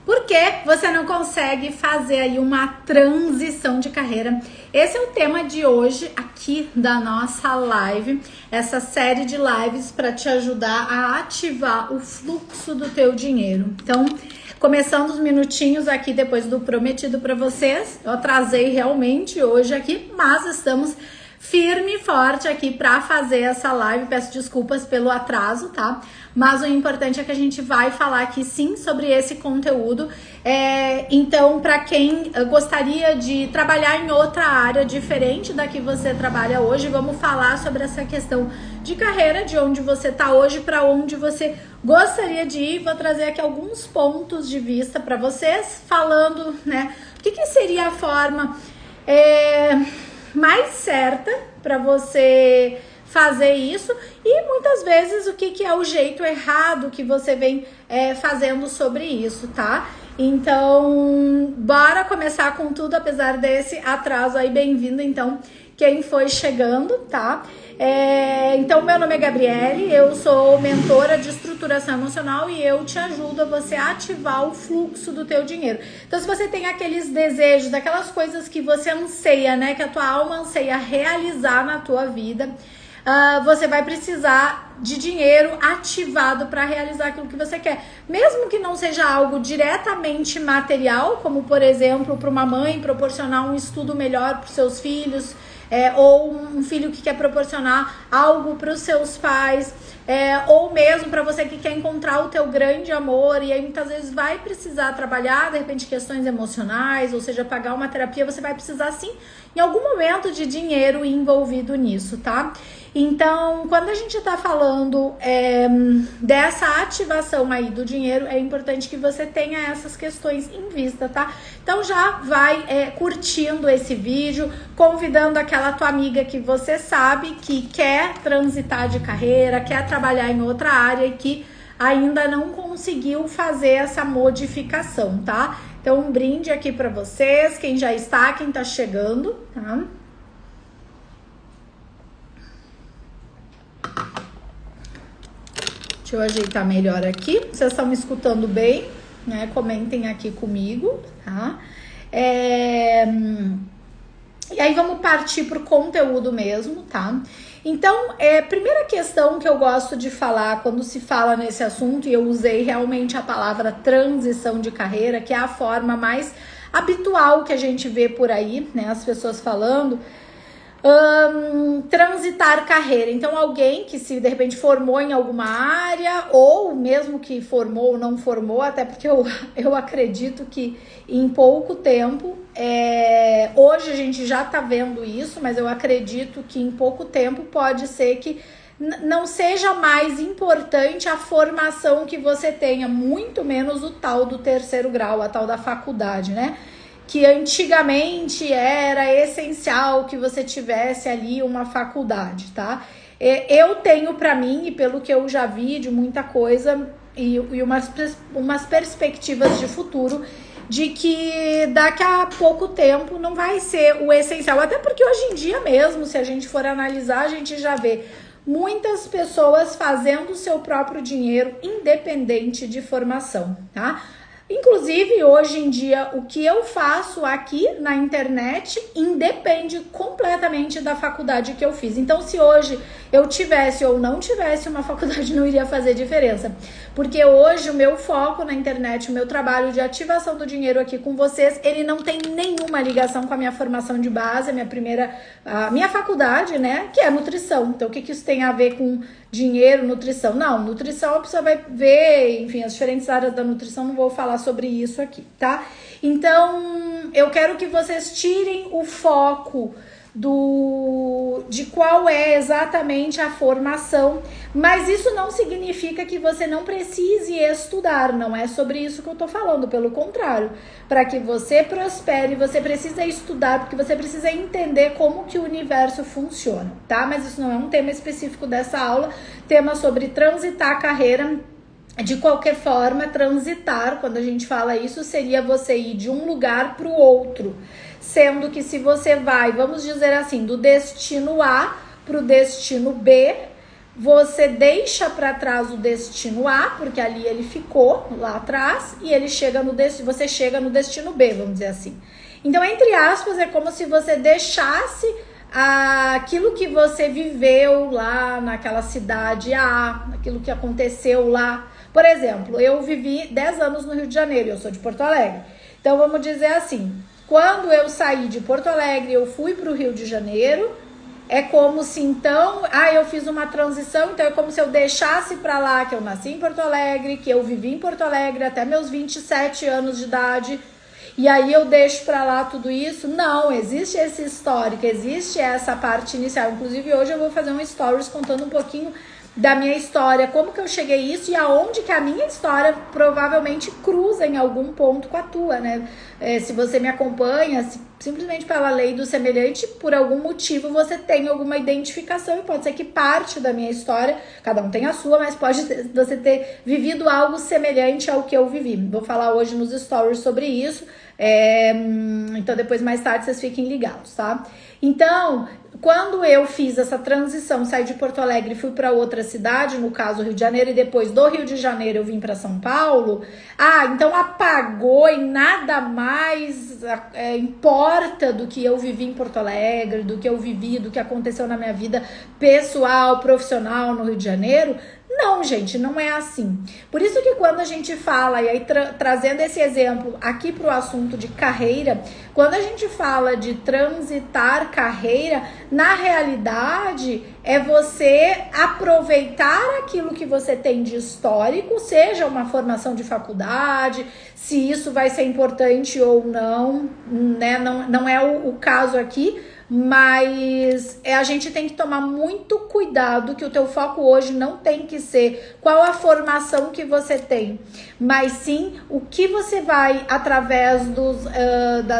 Por que você não consegue fazer aí uma transição de carreira? Esse é o tema de hoje aqui da nossa live, essa série de lives para te ajudar a ativar o fluxo do teu dinheiro. Então, começando os minutinhos aqui depois do prometido para vocês, eu atrasei realmente hoje aqui, mas estamos firme e forte aqui para fazer essa live. Peço desculpas pelo atraso, tá? Mas o importante é que a gente vai falar aqui sim sobre esse conteúdo. Então, para quem gostaria de trabalhar em outra área diferente da que você trabalha hoje, vamos falar sobre essa questão de carreira, de onde você está hoje para onde você gostaria de ir. Vou trazer aqui alguns pontos de vista para vocês, falando, né, o que seria a forma mais certa para você fazer isso e muitas vezes o que é o jeito errado que você vem fazendo sobre isso, tá? Então, bora começar com tudo, apesar desse atraso aí. Bem-vindo, então, quem foi chegando, tá? Então, meu nome é Gabriele, eu sou mentora de estruturação emocional e eu te ajudo a você ativar o fluxo do teu dinheiro. Então, se você tem aqueles desejos, aquelas coisas que você anseia, né, que a tua alma anseia realizar na tua vida, você vai precisar de dinheiro ativado para realizar aquilo que você quer. Mesmo que não seja algo diretamente material, como, por exemplo, para uma mãe proporcionar um estudo melhor para os seus filhos, ou um filho que quer proporcionar algo para os seus pais, ou mesmo para você que quer encontrar o teu grande amor e aí muitas vezes vai precisar trabalhar, de repente, questões emocionais, ou seja, pagar uma terapia, você vai precisar sim, em algum momento, de dinheiro envolvido nisso, tá? Então, quando a gente tá falando dessa ativação aí do dinheiro, é importante que você tenha essas questões em vista, tá? Então já vai curtindo esse vídeo, convidando aquela tua amiga que você sabe que quer transitar de carreira, quer trabalhar em outra área e que ainda não conseguiu fazer essa modificação, tá? Então, um brinde aqui pra vocês, quem já está, quem tá chegando, tá? Deixa eu ajeitar melhor aqui. Vocês estão me escutando bem, né? Comentem aqui comigo, tá? E aí vamos partir pro conteúdo mesmo, tá? Então, primeira questão que eu gosto de falar quando se fala nesse assunto, e eu usei realmente a palavra transição de carreira, que é a forma mais habitual que a gente vê por aí, né? As pessoas falando. Transitar carreira. Então, alguém que se de repente formou em alguma área, ou mesmo que formou ou não formou, até porque eu acredito que em pouco tempo, hoje a gente já tá vendo isso, mas eu acredito que em pouco tempo pode ser que não seja mais importante a formação que você tenha, muito menos o tal do terceiro grau, a tal da faculdade, né? Que antigamente era essencial que você tivesse ali uma faculdade, tá? Eu tenho pra mim, e pelo que eu já vi de muita coisa, e umas perspectivas de futuro, de que daqui a pouco tempo não vai ser o essencial, até porque hoje em dia mesmo, se a gente for analisar, a gente já vê muitas pessoas fazendo o seu próprio dinheiro independente de formação, tá? Inclusive, hoje em dia, o que eu faço aqui na internet independe completamente da faculdade que eu fiz. Então, se hoje eu tivesse ou não tivesse uma faculdade, não iria fazer diferença. Porque hoje o meu foco na internet, o meu trabalho de ativação do dinheiro aqui com vocês, ele não tem nenhuma ligação com a minha formação de base, a minha faculdade, né, que é nutrição. Então, o que isso tem a ver com dinheiro, nutrição? Não, nutrição a pessoa vai ver, enfim, as diferentes áreas da nutrição, não vou falar sobre isso aqui, tá? Então, eu quero que vocês tirem o foco de qual é exatamente a formação, mas isso não significa que você não precise estudar, não é sobre isso que eu tô falando, pelo contrário, para que você prospere, você precisa estudar, porque você precisa entender como que o universo funciona, tá? Mas isso não é um tema específico dessa aula, tema sobre transitar a carreira. De qualquer forma, transitar, quando a gente fala isso, seria você ir de um lugar para o outro. Sendo que se você vai, vamos dizer assim, do destino A para o destino B, você deixa para trás o destino A, porque ali ele ficou lá atrás, e ele chega no você chega no destino B, vamos dizer assim. Então, entre aspas, é como se você deixasse aquilo que você viveu lá naquela cidade A, aquilo que aconteceu lá. Por exemplo, eu vivi 10 anos no Rio de Janeiro, eu sou de Porto Alegre. Então, vamos dizer assim, quando eu saí de Porto Alegre, eu fui para o Rio de Janeiro, é como se então, eu fiz uma transição, então é como se eu deixasse para lá que eu nasci em Porto Alegre, que eu vivi em Porto Alegre até meus 27 anos de idade, e aí eu deixo para lá tudo isso. Não, existe esse histórico, existe essa parte inicial. Inclusive hoje eu vou fazer um stories contando um pouquinho da minha história, como que eu cheguei a isso e aonde que a minha história provavelmente cruza em algum ponto com a tua, né? Se você me acompanha, simplesmente pela lei do semelhante, por algum motivo você tem alguma identificação, e pode ser que parte da minha história, cada um tem a sua, mas pode você ter vivido algo semelhante ao que eu vivi. Vou falar hoje nos stories sobre isso, então depois mais tarde vocês fiquem ligados, tá? Então, quando eu fiz essa transição, saí de Porto Alegre e fui para outra cidade, no caso Rio de Janeiro, e depois do Rio de Janeiro eu vim para São Paulo, então apagou e nada mais importa do que eu vivi em Porto Alegre, do que eu vivi, do que aconteceu na minha vida pessoal, profissional no Rio de Janeiro. Não, gente, não é assim. Por isso que quando a gente fala, e aí trazendo esse exemplo aqui para o assunto de carreira, quando a gente fala de transitar carreira, na realidade é você aproveitar aquilo que você tem de histórico, seja uma formação de faculdade, se isso vai ser importante ou não, né? Não é o caso aqui. Mas a gente tem que tomar muito cuidado, que o teu foco hoje não tem que ser qual a formação que você tem, mas sim o que você vai, através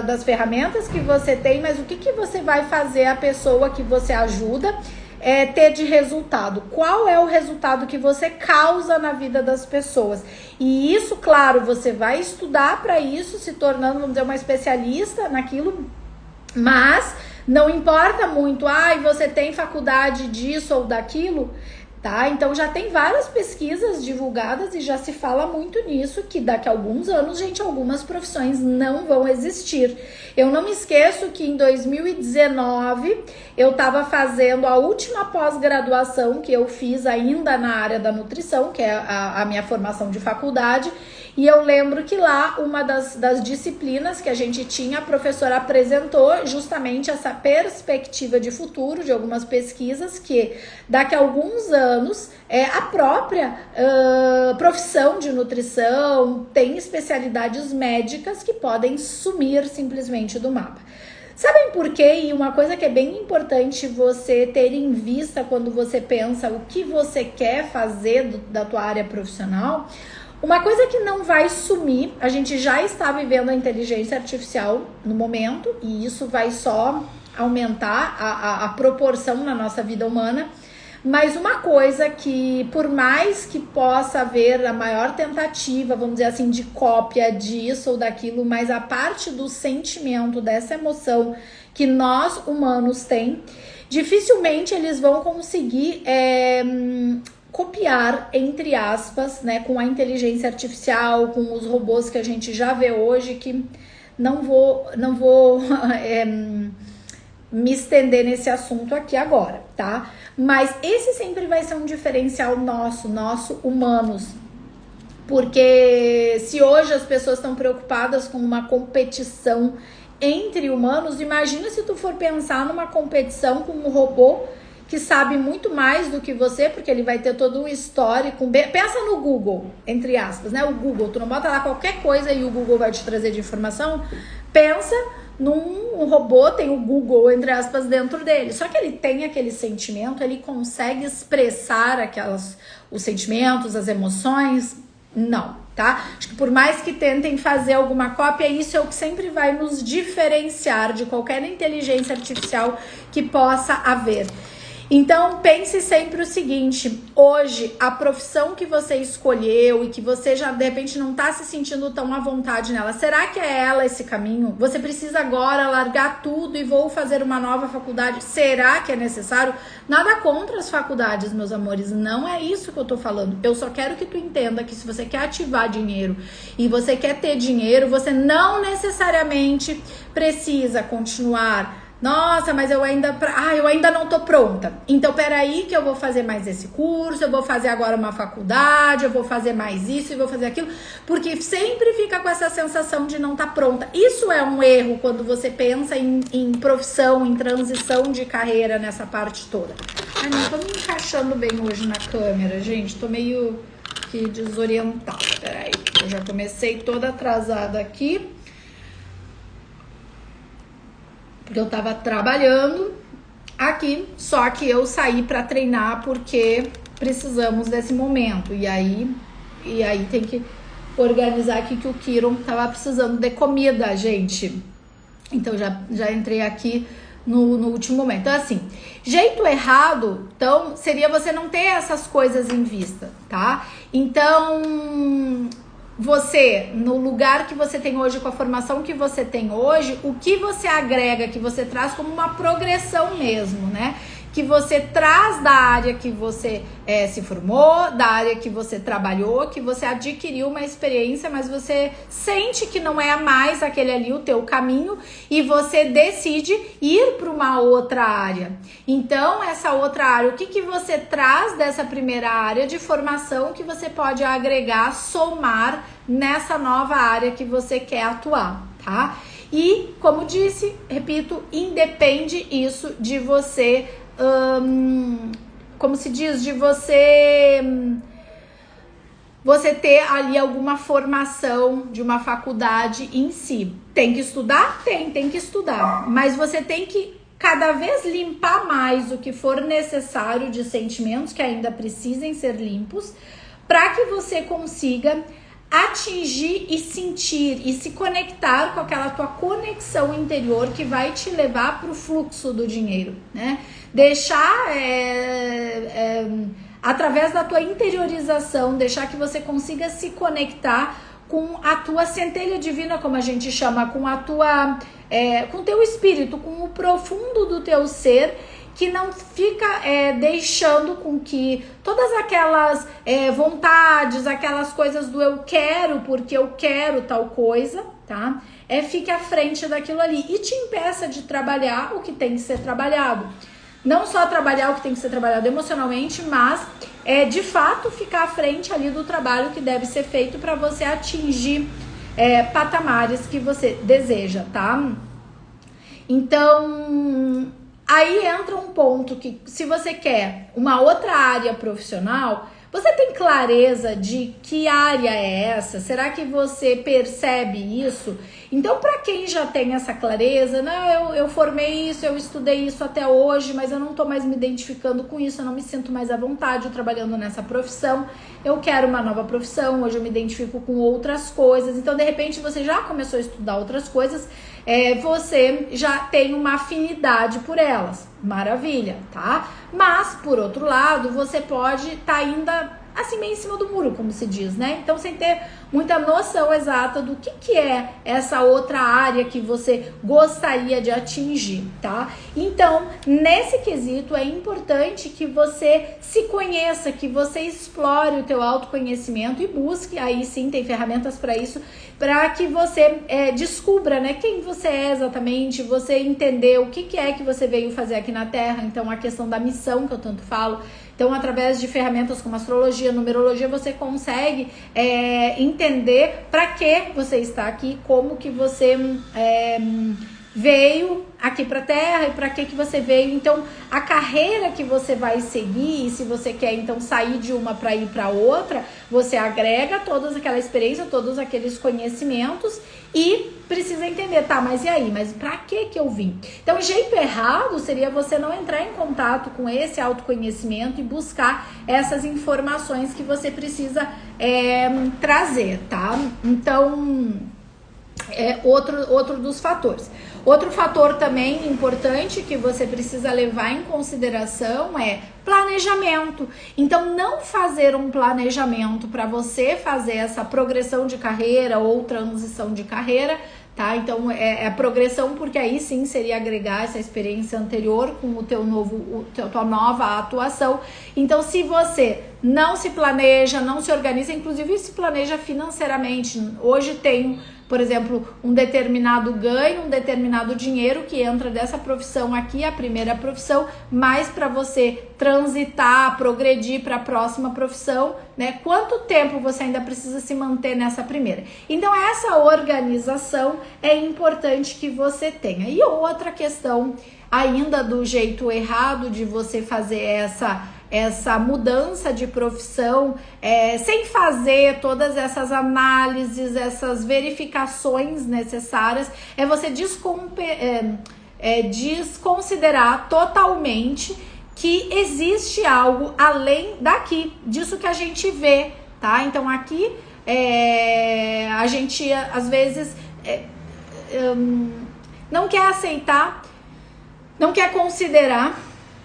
das ferramentas que você tem, mas o que você vai fazer a pessoa que você ajuda ter de resultado. Qual é o resultado que você causa na vida das pessoas? E isso, claro, você vai estudar para isso, se tornando, vamos dizer, uma especialista naquilo, mas não importa muito, você tem faculdade disso ou daquilo, tá? Então já tem várias pesquisas divulgadas e já se fala muito nisso, que daqui a alguns anos, gente, algumas profissões não vão existir. Eu não me esqueço que em 2019 eu estava fazendo a última pós-graduação que eu fiz ainda na área da nutrição, que é a minha formação de faculdade. E eu lembro que lá, uma das disciplinas que a gente tinha, a professora apresentou justamente essa perspectiva de futuro de algumas pesquisas, que daqui a alguns anos a própria profissão de nutrição tem especialidades médicas que podem sumir simplesmente do mapa. Sabem por quê? E uma coisa que é bem importante você ter em vista quando você pensa o que você quer fazer da tua área profissional. Uma coisa que não vai sumir, a gente já está vivendo a inteligência artificial no momento, e isso vai só aumentar a proporção na nossa vida humana, mas uma coisa que, por mais que possa haver a maior tentativa, vamos dizer assim, de cópia disso ou daquilo, mas a parte do sentimento, dessa emoção que nós humanos tem, dificilmente eles vão conseguir copiar, entre aspas, né, com a inteligência artificial, com os robôs que a gente já vê hoje, que não vou me estender nesse assunto aqui agora, tá? Mas esse sempre vai ser um diferencial nosso humanos, porque se hoje as pessoas estão preocupadas com uma competição entre humanos, imagina se tu for pensar numa competição com um robô que sabe muito mais do que você, porque ele vai ter todo um histórico. Pensa no Google, entre aspas, né? O Google, tu não bota lá qualquer coisa e o Google vai te trazer de informação. Pensa num robô, tem o Google, entre aspas, dentro dele. Só que ele tem aquele sentimento, ele consegue expressar os sentimentos, as emoções. Não, tá? Acho que por mais que tentem fazer alguma cópia, isso é o que sempre vai nos diferenciar de qualquer inteligência artificial que possa haver. Então, pense sempre o seguinte, hoje, a profissão que você escolheu e que você já, de repente, não tá se sentindo tão à vontade nela, será que é ela esse caminho? Você precisa agora largar tudo e vou fazer uma nova faculdade? Será que é necessário? Nada contra as faculdades, meus amores, não é isso que eu tô falando. Eu só quero que tu entenda que se você quer ativar dinheiro e você quer ter dinheiro, você não necessariamente precisa continuar. Nossa, mas eu ainda não tô pronta. Então, peraí que eu vou fazer mais esse curso, eu vou fazer agora uma faculdade, eu vou fazer mais isso e vou fazer aquilo, porque sempre fica com essa sensação de não tá pronta. Isso é um erro quando você pensa em profissão, em transição de carreira nessa parte toda. Ai, não tô me encaixando bem hoje na câmera, gente. Tô meio que desorientada. Peraí, eu já comecei toda atrasada aqui. Porque eu tava trabalhando aqui, só que eu saí para treinar porque precisamos desse momento. E aí tem que organizar aqui que o Kiron tava precisando de comida, gente. Então já entrei aqui no último momento. Então, assim, jeito errado, então, seria você não ter essas coisas em vista, tá? Então, você, no lugar que você tem hoje, com a formação que você tem hoje, o que você agrega, que você traz como uma progressão mesmo, né? Que você traz da área que você se formou, da área que você trabalhou, que você adquiriu uma experiência, mas você sente que não é mais aquele ali o teu caminho e você decide ir para uma outra área. Então, essa outra área, o que você traz dessa primeira área de formação que você pode agregar, somar nessa nova área que você quer atuar, tá? E, como disse, repito, independe isso de você... como se diz, de você ter ali alguma formação de uma faculdade em si. Tem que estudar? Tem que estudar. Mas você tem que cada vez limpar mais o que for necessário de sentimentos que ainda precisem ser limpos, para que você consiga atingir e sentir e se conectar com aquela tua conexão interior que vai te levar para o fluxo do dinheiro, né? Deixar através da tua interiorização, deixar que você consiga se conectar com a tua centelha divina, como a gente chama, com a tua com o teu espírito, com o profundo do teu ser, que não fica deixando com que todas aquelas vontades, aquelas coisas do eu quero porque eu quero tal coisa, tá? Fique à frente daquilo ali e te impeça de trabalhar o que tem que ser trabalhado. Não só trabalhar o que tem que ser trabalhado emocionalmente, mas de fato ficar à frente ali do trabalho que deve ser feito para você atingir patamares que você deseja, tá? Então... aí entra um ponto que, se você quer uma outra área profissional, você tem clareza de que área é essa? Será que você percebe isso? Então, para quem já tem essa clareza, não, eu formei isso, eu estudei isso até hoje, mas eu não tô mais me identificando com isso, eu não me sinto mais à vontade trabalhando nessa profissão, eu quero uma nova profissão, hoje eu me identifico com outras coisas. Então, de repente, você já começou a estudar outras coisas, você já tem uma afinidade por elas, maravilha, tá? Mas, por outro lado, você pode estar ainda assim meio em cima do muro, como se diz, né? Então, sem ter muita noção exata do que é essa outra área que você gostaria de atingir, tá? Então, nesse quesito, é importante que você se conheça, que você explore o teu autoconhecimento e busque, aí sim, tem ferramentas para isso, para que você descubra, né, quem você é exatamente, você entender o que é que você veio fazer aqui na Terra. Então, a questão da missão que eu tanto falo. Então, através de ferramentas como astrologia, numerologia, você consegue entender para que você está aqui, como que você veio aqui para a Terra e para que você veio. Então, a carreira que você vai seguir, e se você quer então sair de uma para ir para outra, você agrega toda aquela experiência, todos aqueles conhecimentos e precisa entender, tá, mas e aí? Mas para que eu vim? Então, o jeito errado seria você não entrar em contato com esse autoconhecimento e buscar essas informações que você precisa trazer, tá? Então, outro dos fatores. Outro fator também importante que você precisa levar em consideração é planejamento. Então, não fazer um planejamento para você fazer essa progressão de carreira ou transição de carreira, tá? Então, é progressão, porque aí sim seria agregar essa experiência anterior com o tua nova atuação. Então, se você não se planeja, não se organiza, inclusive se planeja financeiramente, hoje tem, por exemplo, um determinado ganho, um determinado dinheiro que entra dessa profissão aqui, a primeira profissão, mas para você transitar, progredir para a próxima profissão, né? Quanto tempo você ainda precisa se manter nessa primeira? Então, essa organização é importante que você tenha. E outra questão ainda do jeito errado de você fazer essa mudança de profissão, sem fazer todas essas análises, essas verificações necessárias, é você desconsiderar totalmente que existe algo além disso que a gente vê, tá? Então aqui a gente às vezes não quer aceitar, não quer considerar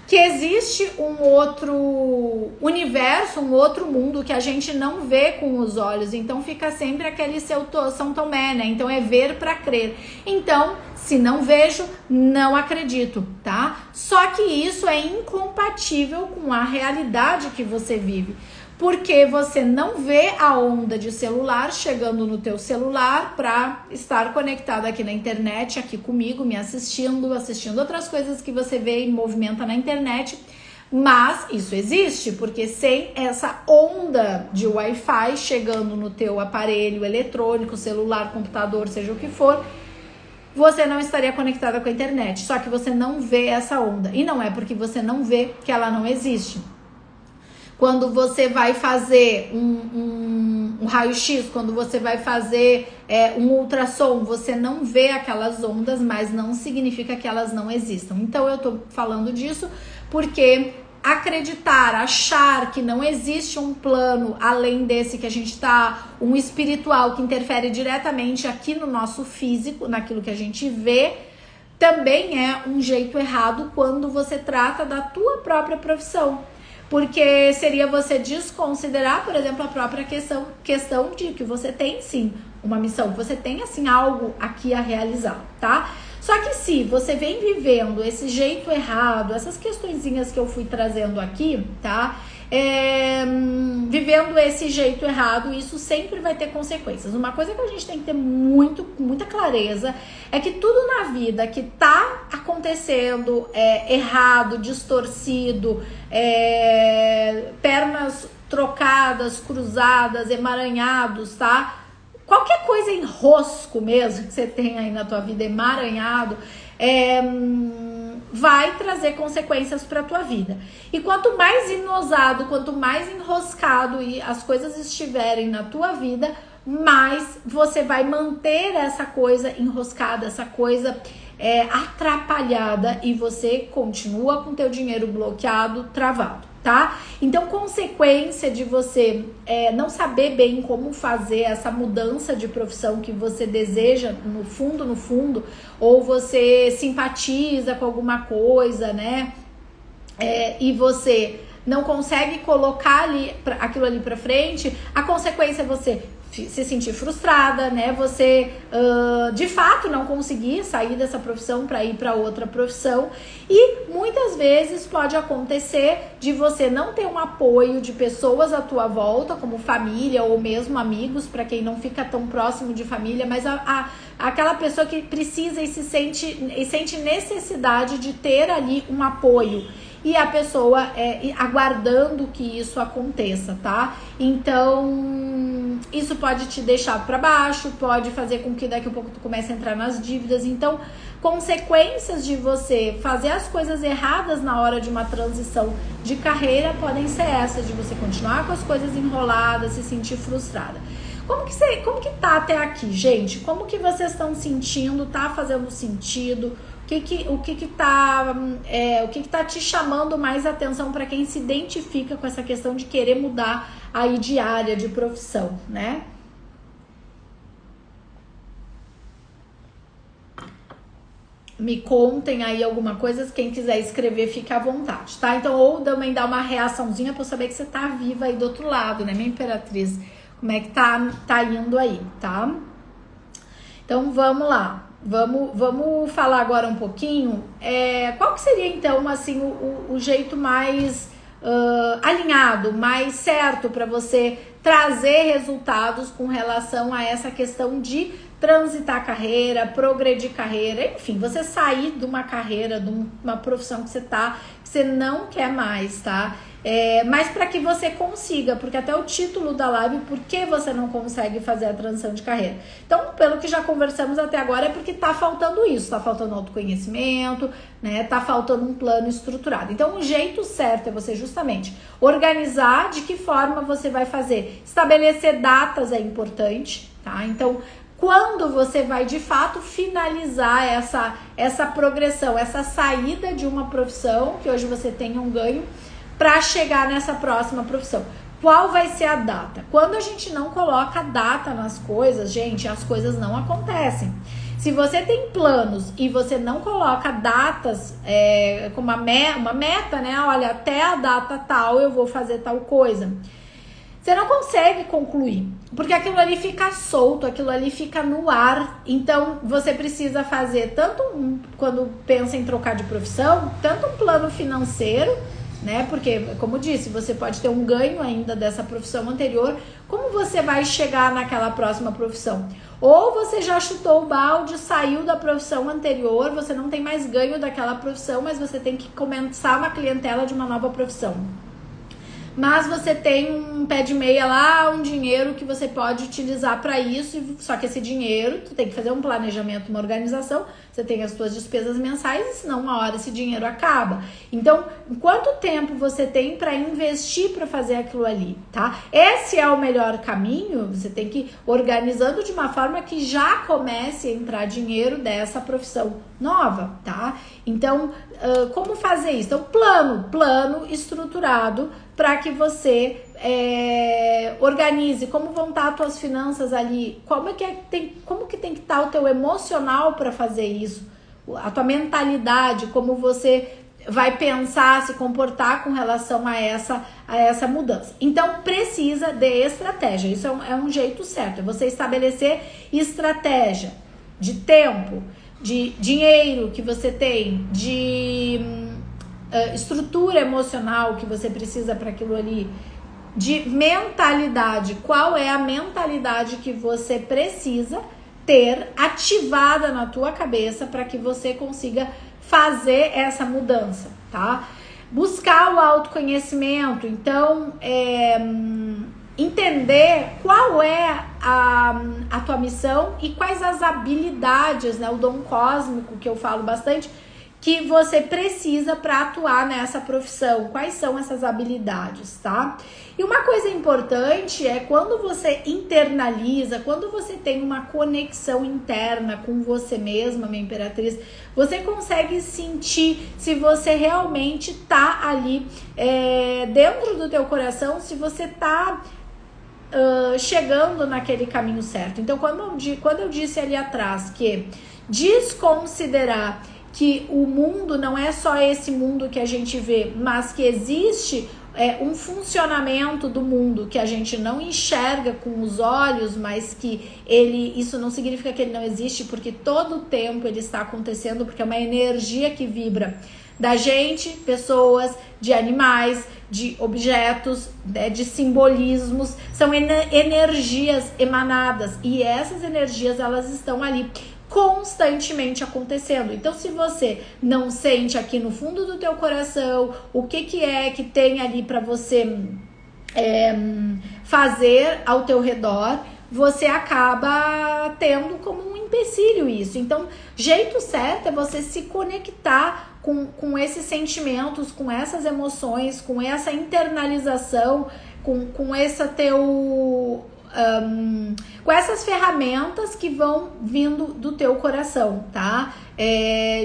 que existe um outro universo, um outro mundo que a gente não vê com os olhos. Então fica sempre aquele São Tomé, né? Então é ver para crer. Então, se não vejo, não acredito, tá? Só que isso é incompatível com a realidade que você vive. Porque você não vê a onda de celular chegando no teu celular para estar conectado aqui na internet, aqui comigo, me assistindo outras coisas que você vê e movimenta na internet. Mas isso existe, porque sem essa onda de Wi-Fi chegando no teu aparelho eletrônico, celular, computador, seja o que for, você não estaria conectada com a internet. Só que você não vê essa onda. E não é porque você não vê que ela não existe. Quando você vai fazer um raio-x, quando você vai fazer um ultrassom, você não vê aquelas ondas, mas não significa que elas não existam. Então eu tô falando disso porque acreditar, achar que não existe um plano além desse que a gente tá, um espiritual que interfere diretamente aqui no nosso físico, naquilo que a gente vê, também é um jeito errado quando você trata da tua própria profissão. Porque seria você desconsiderar, por exemplo, a própria questão de que você tem sim uma missão, que você tem assim algo aqui a realizar, tá? Só que se você vem vivendo esse jeito errado, essas questõezinhas que eu fui trazendo aqui, tá? Vivendo esse jeito errado, isso sempre vai ter consequências. Uma coisa que a gente tem que ter muita clareza é que tudo na vida que tá acontecendo errado, distorcido, pernas trocadas, cruzadas, emaranhados, tá? Qualquer coisa em rosco mesmo que você tem aí na tua vida, emaranhado, vai trazer consequências para tua vida. E quanto mais inosado, quanto mais enroscado as coisas estiverem na tua vida, mais você vai manter essa coisa enroscada, essa coisa atrapalhada, e você continua com teu dinheiro bloqueado, travado, tá? Então, consequência de você não saber bem como fazer essa mudança de profissão que você deseja no fundo, ou você simpatiza com alguma coisa, né? E você não consegue colocar aquilo ali pra frente, a consequência é você se sentir frustrada, né? Você de fato não conseguir sair dessa profissão para ir para outra profissão, e muitas vezes pode acontecer de você não ter um apoio de pessoas à tua volta, como família ou mesmo amigos, para quem não fica tão próximo de família, mas aquela pessoa que precisa e sente necessidade de ter ali um apoio. E a pessoa aguardando que isso aconteça, tá? Então, isso pode te deixar para baixo, pode fazer com que daqui a pouco tu comece a entrar nas dívidas. Então, consequências de você fazer as coisas erradas na hora de uma transição de carreira podem ser essas, de você continuar com as coisas enroladas, se sentir frustrada. Como que tá até aqui, gente? Como que vocês estão sentindo? Tá fazendo sentido? O que tá te chamando mais atenção para quem se identifica com essa questão de querer mudar aí de área, de profissão, né? me contem aí alguma coisa, quem quiser escrever fica à vontade, tá? Então, ou também dá uma reaçãozinha pra eu saber que você tá viva aí do outro lado, né, minha imperatriz? Como é que tá indo aí, tá? Então, vamos lá. Vamos falar agora um pouquinho, qual que seria, então, assim, o jeito mais alinhado, mais certo para você trazer resultados com relação a essa questão de transitar carreira, progredir carreira, enfim, você sair de uma carreira, de uma profissão que você não quer mais, tá? Mas para que você consiga, porque até o título da live, por que você não consegue fazer a transição de carreira? Então, pelo que já conversamos até agora, é porque tá faltando isso, tá faltando autoconhecimento, né? Tá faltando um plano estruturado. Então, o jeito certo é você justamente organizar de que forma você vai fazer. Estabelecer datas é importante, tá? Então, quando você vai de fato finalizar essa progressão, essa saída de uma profissão, que hoje você tenha um ganho, para chegar nessa próxima profissão. Qual vai ser a data? Quando a gente não coloca data nas coisas, gente, as coisas não acontecem. Se você tem planos e você não coloca datas com uma meta, né? Olha, até a data tal eu vou fazer tal coisa. Você não consegue concluir, porque aquilo ali fica solto, aquilo ali fica no ar. Então, você precisa fazer quando pensa em trocar de profissão, tanto um plano financeiro, né? Porque, como disse, você pode ter um ganho ainda dessa profissão anterior. Como você vai chegar naquela próxima profissão? Ou você já chutou o balde, saiu da profissão anterior, você não tem mais ganho daquela profissão, mas você tem que começar uma clientela de uma nova profissão. Mas você tem um pé de meia lá, um dinheiro que você pode utilizar para isso, só que esse dinheiro, tu tem que fazer um planejamento, uma organização, você tem as suas despesas mensais, e senão uma hora esse dinheiro acaba. Então, quanto tempo você tem para investir para fazer aquilo ali, tá? Esse é o melhor caminho, você tem que ir organizando de uma forma que já comece a entrar dinheiro dessa profissão nova, tá? Então, como fazer isso? Então, plano estruturado para que você organize como vão estar as tuas finanças ali, como que tem que estar o teu emocional para fazer isso, a tua mentalidade, como você vai pensar, se comportar com relação a essa mudança. Então, precisa de estratégia, isso é um jeito certo, é você estabelecer estratégia de tempo, de dinheiro que você tem, de estrutura emocional que você precisa para aquilo ali, de mentalidade, qual é a mentalidade que você precisa ter ativada na tua cabeça para que você consiga fazer essa mudança, tá? Buscar o autoconhecimento, então entender qual é a tua missão e quais as habilidades, né, o dom cósmico que eu falo bastante, que você precisa para atuar nessa profissão, quais são essas habilidades, tá? E uma coisa importante é quando você internaliza, quando você tem uma conexão interna com você mesma, minha imperatriz, você consegue sentir se você realmente tá ali dentro do teu coração, se você tá chegando naquele caminho certo. Então, quando eu disse ali atrás que desconsiderar que o mundo não é só esse mundo que a gente vê, mas que existe um funcionamento do mundo que a gente não enxerga com os olhos, mas que isso não significa que ele não existe, porque todo o tempo ele está acontecendo, porque é uma energia que vibra da gente, pessoas, de animais, de objetos, de simbolismos, são energias emanadas, e essas energias elas estão ali constantemente acontecendo. Então, se você não sente aqui no fundo do teu coração o que tem ali para você fazer ao teu redor, você acaba tendo como um empecilho isso. Então, jeito certo é você se conectar com esses sentimentos, com essas emoções, com essa internalização, com essa com essas ferramentas que vão vindo do teu coração, tá?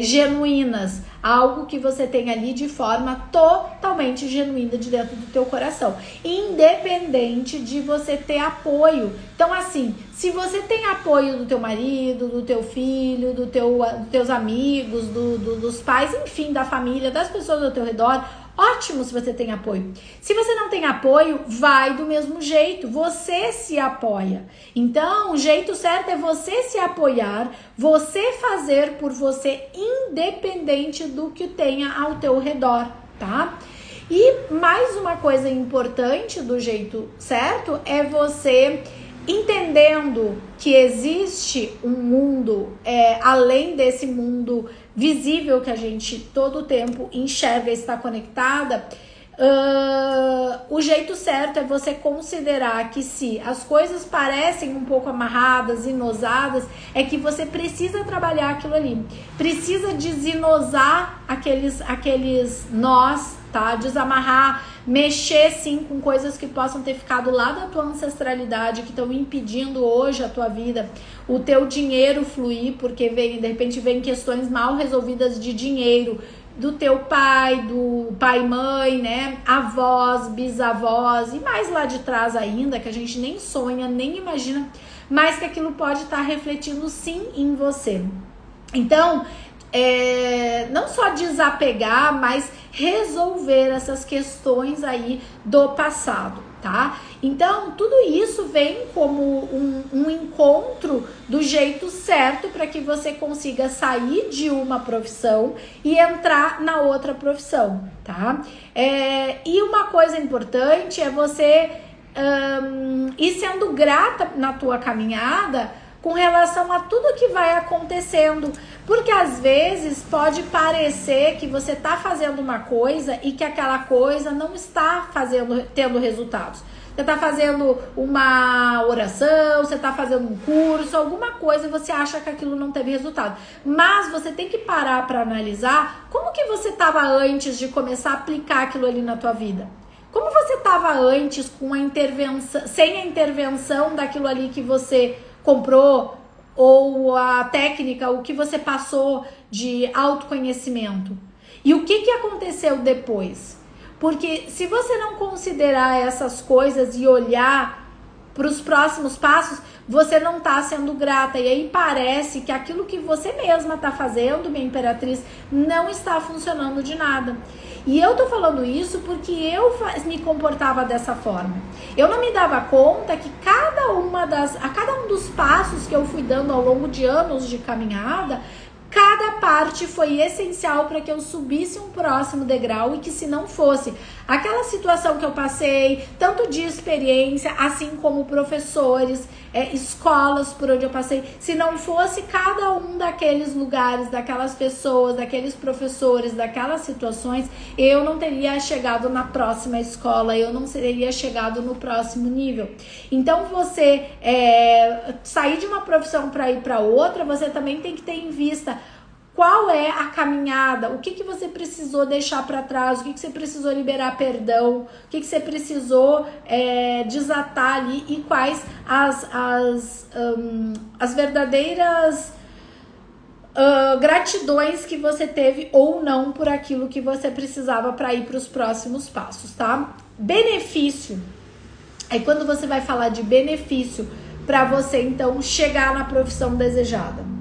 Genuínas, algo que você tem ali de forma totalmente genuína de dentro do teu coração, independente de você ter apoio. Então, assim, se você tem apoio do teu marido, do teu filho, dos teus amigos, dos pais, enfim, da família, das pessoas ao teu redor, ótimo se você tem apoio. Se você não tem apoio, vai do mesmo jeito, você se apoia. Então, o jeito certo é você se apoiar, você fazer por você, independente do que tenha ao teu redor, tá? E mais uma coisa importante do jeito certo é você entendendo que existe um mundo além desse mundo visível que a gente todo o tempo enxerga e está conectada. O jeito certo é você considerar que se as coisas parecem um pouco amarradas, inosadas, é que você precisa trabalhar aquilo ali, precisa desinosar aqueles nós, tá? Desamarrar, mexer sim com coisas que possam ter ficado lá da tua ancestralidade, que estão impedindo hoje a tua vida, o teu dinheiro fluir, porque de repente vem questões mal resolvidas de dinheiro, do teu pai, do pai e mãe, né, avós, bisavós e mais lá de trás ainda, que a gente nem sonha, nem imagina, mas que aquilo pode estar refletindo sim em você. Então, não só desapegar, mas resolver essas questões aí do passado, tá? Então, tudo isso vem como um encontro do jeito certo para que você consiga sair de uma profissão e entrar na outra profissão, tá? E uma coisa importante é você ir sendo grata na tua caminhada com relação a tudo que vai acontecendo, porque às vezes pode parecer que você está fazendo uma coisa e que aquela coisa não está tendo resultados. Você está fazendo uma oração, você está fazendo um curso, alguma coisa e você acha que aquilo não teve resultado. Mas você tem que parar para analisar como que você estava antes de começar a aplicar aquilo ali na tua vida. Como você estava antes com a intervenção, sem a intervenção daquilo ali que você comprou, ou a técnica, o que você passou de autoconhecimento. E o que aconteceu depois? Porque se você não considerar essas coisas e olhar para os próximos passos, você não está sendo grata. E aí parece que aquilo que você mesma está fazendo, minha imperatriz, não está funcionando de nada. E eu tô falando isso porque eu me comportava dessa forma. Eu não me dava conta que a cada um dos passos que eu fui dando ao longo de anos de caminhada, cada parte foi essencial para que eu subisse um próximo degrau e que se não fosse aquela situação que eu passei, tanto de experiência, assim como professores, escolas por onde eu passei, se não fosse cada um daqueles lugares, daquelas pessoas, daqueles professores, daquelas situações, eu não teria chegado na próxima escola, eu não teria chegado no próximo nível. Então você sair de uma profissão para ir para outra, você também tem que ter em vista qual é a caminhada, o que você precisou deixar para trás, o que você precisou liberar perdão, o que você precisou desatar ali e quais as verdadeiras gratidões que você teve ou não por aquilo que você precisava para ir para os próximos passos, tá? Benefício. Aí quando você vai falar de benefício para você então chegar na profissão desejada.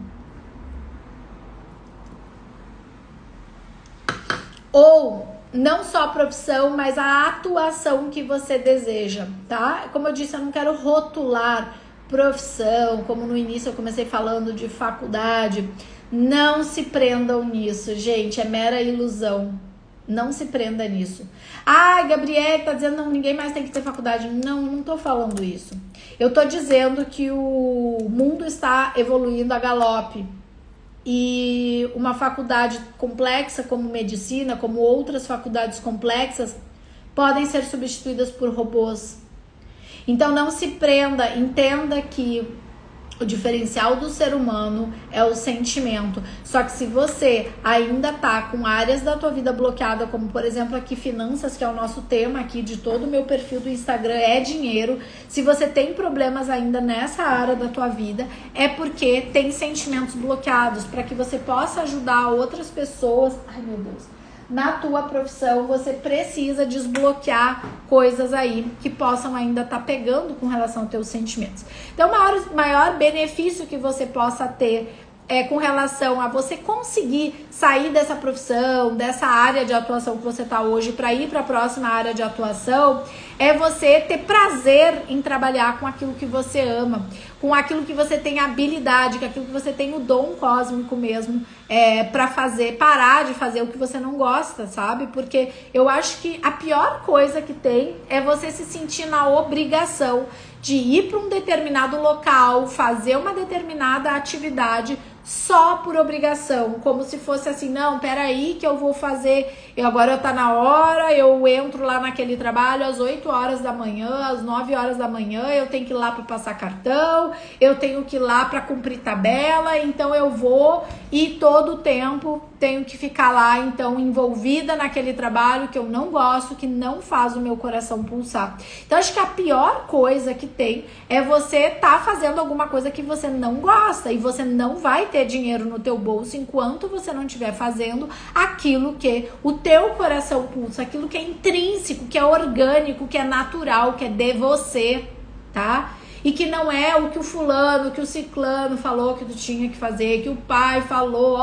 Ou não só a profissão, mas a atuação que você deseja, tá? Como eu disse, eu não quero rotular profissão, como no início eu comecei falando de faculdade. Não se prendam nisso, gente, é mera ilusão. Não se prenda nisso. Ah, Gabriele tá dizendo não, ninguém mais tem que ter faculdade. Não tô falando isso. Eu tô dizendo que o mundo está evoluindo a galope. E uma faculdade complexa como medicina, como outras faculdades complexas, podem ser substituídas por robôs. Então não se prenda, entenda que O diferencial do ser humano é o sentimento. Só que se você ainda tá com áreas da tua vida bloqueada, como por exemplo aqui finanças, que é o nosso tema aqui de todo o meu perfil do Instagram, é dinheiro. Se você tem problemas ainda nessa área da tua vida, é porque tem sentimentos bloqueados, para que você possa ajudar outras pessoas. Ai, meu Deus. Na tua profissão, você precisa desbloquear coisas aí que possam ainda estar pegando com relação aos teus sentimentos. Então, o maior benefício que você possa ter com relação a você conseguir sair dessa profissão, dessa área de atuação que você está hoje, para ir para a próxima área de atuação, é você ter prazer em trabalhar com aquilo que você ama, com aquilo que você tem habilidade, com aquilo que você tem o dom cósmico mesmo, para fazer, parar de fazer o que você não gosta, sabe? Porque eu acho que a pior coisa que tem é você se sentir na obrigação de ir para um determinado local, fazer uma determinada atividade só por obrigação, como se fosse assim, não, peraí que eu vou fazer, agora tá na hora, eu entro lá naquele trabalho às 8 horas da manhã, às 9 horas da manhã, eu tenho que ir lá para passar cartão, eu tenho que ir lá para cumprir tabela, então eu vou e todo o tempo tenho que ficar lá, então, envolvida naquele trabalho que eu não gosto, que não faz o meu coração pulsar. Então, acho que a pior coisa que tem é você tá fazendo alguma coisa que você não gosta e você não vai ter dinheiro no teu bolso enquanto você não estiver fazendo aquilo que o teu coração pulsa, aquilo que é intrínseco, que é orgânico, que é natural, que é de você, tá? E que não é o que o fulano, que o ciclano falou que tu tinha que fazer, que o pai falou,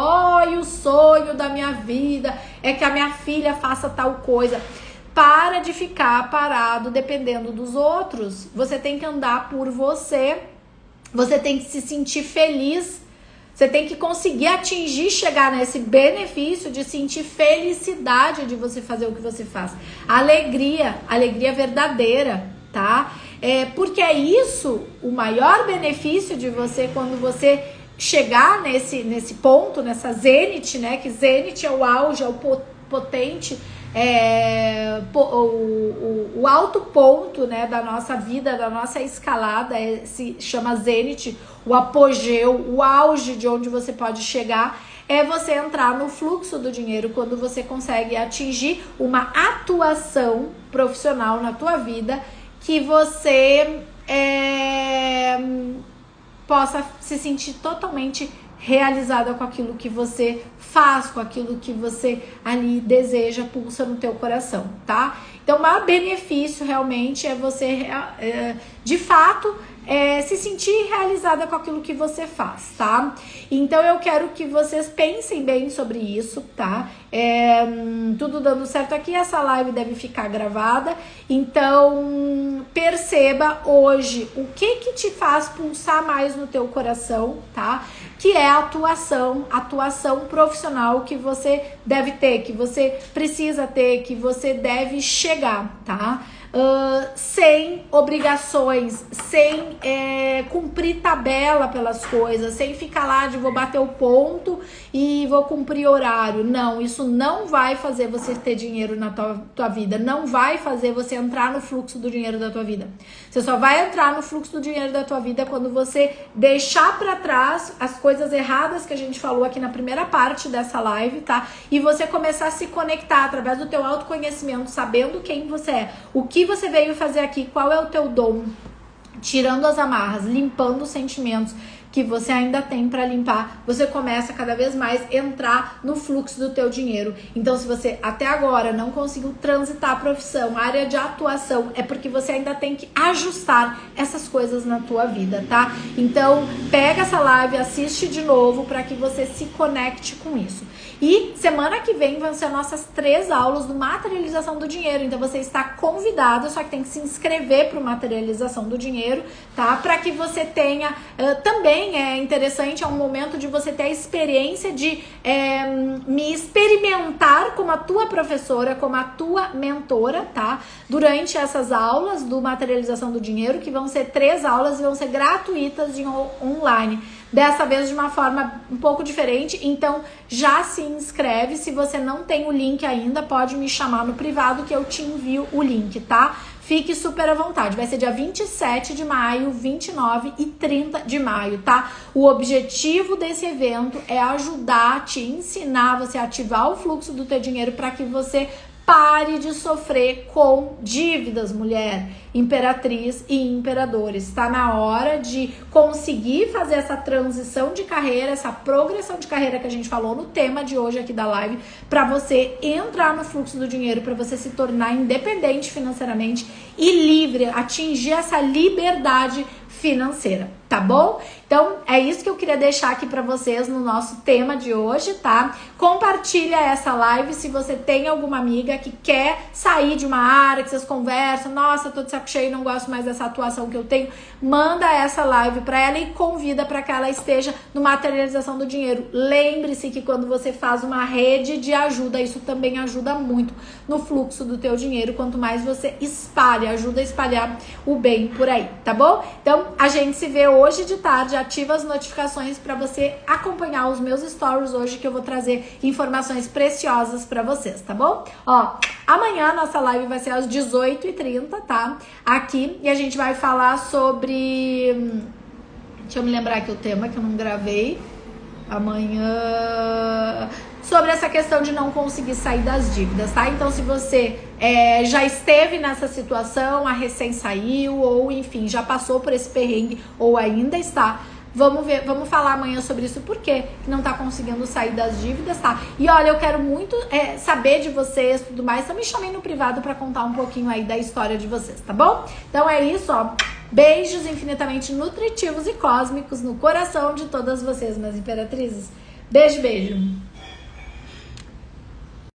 e o sonho da minha vida é que a minha filha faça tal coisa. Para de ficar parado dependendo dos outros. Você tem que andar por você, você tem que se sentir feliz, você tem que conseguir atingir, chegar nesse benefício de sentir felicidade de você fazer o que você faz. Alegria verdadeira, tá? Porque é isso o maior benefício de você quando você chegar nesse ponto, nessa zênite, né? Que zênite é o auge, é o potente, o alto ponto, né, da nossa vida, da nossa escalada, se chama zênite, o apogeu, o auge de onde você pode chegar. É você entrar no fluxo do dinheiro quando você consegue atingir uma atuação profissional na tua vida que você possa se sentir totalmente realizada com aquilo que você faz, com aquilo que você ali deseja, pulsa no teu coração, tá? Então, o maior benefício realmente é você, de fato, se sentir realizada com aquilo que você faz, tá? Então, eu quero que vocês pensem bem sobre isso, tá? Tudo dando certo aqui, essa live deve ficar gravada. Então, perceba hoje o que te faz pulsar mais no teu coração, tá? Que é a atuação profissional que você deve ter, que você precisa ter, que você deve chegar, tá? Sem obrigações, sem cumprir tabela pelas coisas, sem ficar lá de vou bater o ponto e vou cumprir horário. Não, isso não vai fazer você ter dinheiro na tua vida, não vai fazer você entrar no fluxo do dinheiro da tua vida. Você só vai entrar no fluxo do dinheiro da tua vida quando você deixar para trás as coisas erradas que a gente falou aqui na primeira parte dessa live, tá? E você começar a se conectar através do teu autoconhecimento, sabendo quem você é, o que você veio fazer aqui, qual é o teu dom, tirando as amarras, limpando os sentimentos que você ainda tem para limpar, você começa cada vez mais a entrar no fluxo do teu dinheiro. Então, se você até agora não conseguiu transitar a profissão, a área de atuação, é porque você ainda tem que ajustar essas coisas na tua vida, tá? Então, pega essa live, assiste de novo para que você se conecte com isso. E semana que vem vão ser nossas 3 aulas do Materialização do Dinheiro. Então você está convidado, só que tem que se inscrever para o Materialização do Dinheiro, tá? Para que você tenha, também é interessante, é um momento de você ter a experiência de me experimentar como a tua professora, como a tua mentora, tá? Durante essas aulas do Materialização do Dinheiro, que vão ser 3 aulas e vão ser gratuitas de online. Dessa vez de uma forma um pouco diferente, então já se inscreve. Se você não tem o link ainda, pode me chamar no privado que eu te envio o link, tá? Fique super à vontade. Vai ser dia 27 de maio, 29 e 30 de maio, tá? O objetivo desse evento é ajudar, te ensinar você a ativar o fluxo do teu dinheiro para que você pare de sofrer com dívidas, mulher, imperatriz e imperadores. Está na hora de conseguir fazer essa transição de carreira, essa progressão de carreira que a gente falou no tema de hoje aqui da live, para você entrar no fluxo do dinheiro, para você se tornar independente financeiramente e livre, atingir essa liberdade financeira, tá bom? Então, é isso que eu queria deixar aqui pra vocês no nosso tema de hoje, tá? Compartilha essa live se você tem alguma amiga que quer sair de uma área, que vocês conversam, nossa, tô de saco cheio, não gosto mais dessa atuação que eu tenho, manda essa live pra ela e convida pra que ela esteja no materialização do dinheiro. Lembre-se que quando você faz uma rede de ajuda, isso também ajuda muito no fluxo do teu dinheiro, quanto mais você espalha, ajuda a espalhar o bem por aí, tá bom? Então, a gente se vê hoje de tarde, ativa as notificações para você acompanhar os meus stories hoje, que eu vou trazer informações preciosas para vocês, tá bom? Ó, amanhã a nossa live vai ser às 18h30, tá? Aqui, e a gente vai falar sobre... Deixa eu me lembrar aqui o tema que eu não gravei. Amanhã... sobre essa questão de não conseguir sair das dívidas, tá? Então, se você já esteve nessa situação, a recém saiu, ou enfim, já passou por esse perrengue, ou ainda está, vamos falar amanhã sobre isso, por que não tá conseguindo sair das dívidas, tá? E olha, eu quero muito saber de vocês, tudo mais, então me chamem no privado pra contar um pouquinho aí da história de vocês, tá bom? Então é isso, ó. Beijos infinitamente nutritivos e cósmicos no coração de todas vocês, minhas imperatrizes. Beijo, beijo.